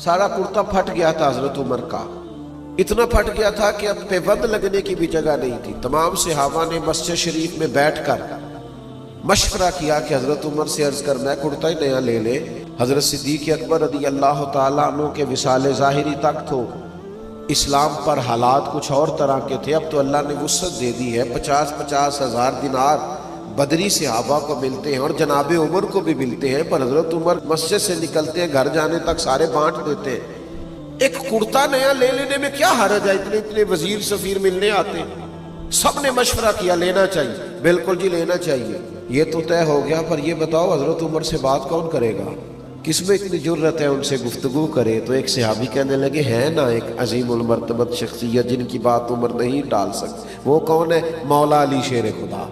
سارا کرتا پھٹ گیا تھا حضرت عمر کا، اتنا پھٹ گیا تھا کہ اب پیوند لگنے کی بھی جگہ نہیں تھی۔ تمام صحابہ نے مسجد شریف میں بیٹھ کر مشورہ کیا کہ حضرت عمر سے عرض کر میں کرتا ہی نیا لے لے۔ حضرت صدیق اکبر رضی اللہ تعالیٰ عنہ کے وصال ظاہری تک تو اسلام پر حالات کچھ اور طرح کے تھے، اب تو اللہ نے وسعت دے دی ہے، 50 ہزار دینار بدری صحابہ کو ملتے ہیں اور جناب عمر کو بھی ملتے ہیں، پر حضرت عمر مسجد سے نکلتے ہیں گھر جانے تک سارے بانٹ دیتے ہیں۔ ایک کرتا نیا لے لینے میں کیا حرج ہے؟ اتنے وزیر سفیر ملنے آتے ہیں۔ سب نے مشورہ کیا لینا چاہیے، بالکل جی لینا چاہیے۔ یہ تو طے ہو گیا، پر یہ بتاؤ حضرت عمر سے بات کون کرے گا؟ کس میں اتنی جرت ہے ان سے گفتگو کرے؟ تو ایک صحابی کہنے لگے ہے نا ایک عظیم المرتبت شخصیت جن کی بات عمر نہیں ٹال سکتے، وہ کون ہے؟ مولا علی شیر خدا۔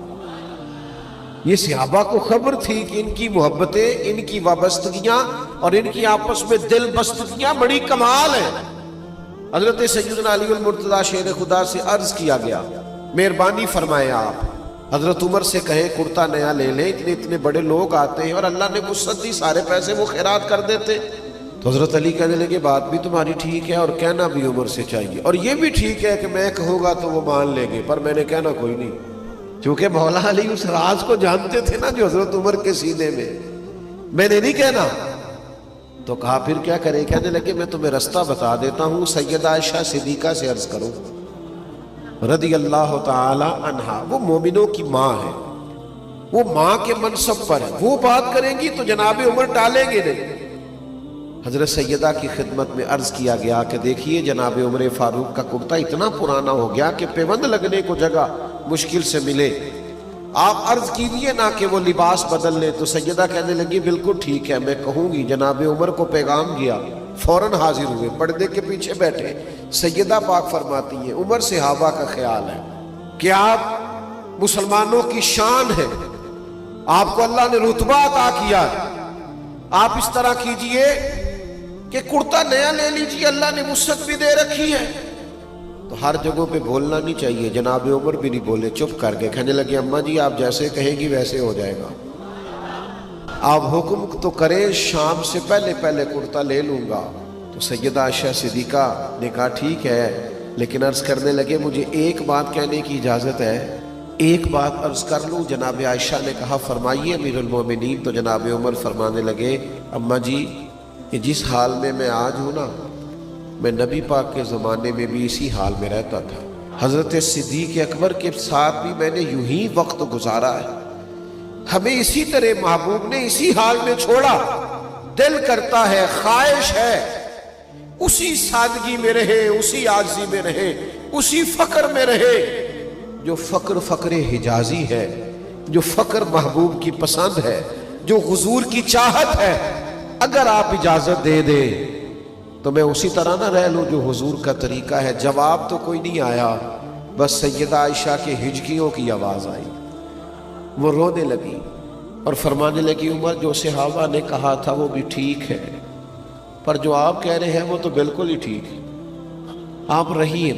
یہ صحابہ کو خبر تھی کہ ان کی محبتیں، ان کی وابستگیاں اور ان کی آپس میں دل بستگیاں بڑی کمال ہیں۔ حضرت سیدنا علی المرتضیٰ شیر خدا سے عرض کیا گیا مہربانی فرمائیں آپ حضرت عمر سے کہیں کرتا نیا لے لیں، اتنے بڑے لوگ آتے ہیں اور اللہ نے وسعت دی، سارے پیسے وہ خیرات کر دیتے۔ تو حضرت علی کہنے لگے بات بھی تمہاری ٹھیک ہے اور کہنا بھی عمر سے چاہیے، اور یہ بھی ٹھیک ہے کہ میں کہوں گا تو وہ مان لیں گے، پر میں نے کہنا کوئی نہیں، کیونکہ مولا علی اس راز کو جانتے تھے نا جو حضرت عمر کے سینے میں نے نہیں کہنا۔ تو کہا پھر کیا کرے؟ کہنے لگے میں تمہیں رستہ بتا دیتا ہوں، سیدہ عائشہ صدیقہ سے عرض کرو رضی اللہ تعالی عنہا، وہ مومنوں کی ماں ہے، وہ ماں کے منصب پر ہے، وہ بات کریں گی تو جناب عمر ٹالیں گے نہیں۔ حضرت سیدہ کی خدمت میں عرض کیا گیا کہ دیکھیے جناب عمر فاروق کا کرتا اتنا پرانا ہو گیا کہ پیوند لگنے کو جگہ مشکل سے ملے، آپ عرض کیجئے نا کہ وہ لباس بدل لے۔ تو سیدہ کہنے لگی بالکل ٹھیک ہے میں کہوں گی۔ جناب عمر کو پیغام گیا، فوراً حاضر ہوئے، پردے کے پیچھے بیٹھے۔ سیدہ پاک فرماتی ہیں عمر صحابہ کا خیال ہے کہ آپ مسلمانوں کی شان ہے، آپ کو اللہ نے رتبہ عطا کیا ہے، آپ اس طرح کیجئے کہ کرتا نیا لے لیجئے، اللہ نے وسعت بھی دے رکھی ہے۔ تو ہر جگہوں پہ بولنا نہیں چاہیے، جناب عمر بھی نہیں بولے، چپ کر کے کہنے لگے اماں جی آپ جیسے کہیں گی ویسے ہو جائے گا، آپ حکم تو کریں شام سے پہلے کرتا لے لوں گا۔ تو سیدہ عائشہ صدیقہ نے کہا ٹھیک ہے، لیکن عرض کرنے لگے مجھے ایک بات کہنے کی اجازت ہے، ایک بات عرض کر لوں؟ جناب عائشہ نے کہا فرمائیے امیر المومنین۔ تو جناب عمر فرمانے لگے اماں جی کہ جس حال میں آج ہوں نا، میں نبی پاک کے زمانے میں بھی اسی حال میں رہتا تھا، حضرت صدیق اکبر کے ساتھ بھی میں نے یوں ہی وقت گزارا ہے، ہمیں اسی طرح محبوب نے اسی حال میں چھوڑا، دل کرتا ہے، خواہش ہے اسی سادگی میں رہے، اسی عاجزی میں رہے، اسی فقر میں رہے جو فقر حجازی ہے، جو فقر محبوب کی پسند ہے، جو حضور کی چاہت ہے۔ اگر آپ اجازت دے دیں تو میں اسی طرح نہ رہ لوں جو حضور کا طریقہ ہے۔ جواب تو کوئی نہیں آیا، بس سیدہ عائشہ کے ہجکیوں کی آواز آئی، وہ رونے لگی اور فرمانے لگی عمر جو صحابہ نے کہا تھا وہ بھی ٹھیک ہے، پر جو آپ کہہ رہے ہیں وہ تو بالکل ہی ٹھیک ہے، آپ رہیے۔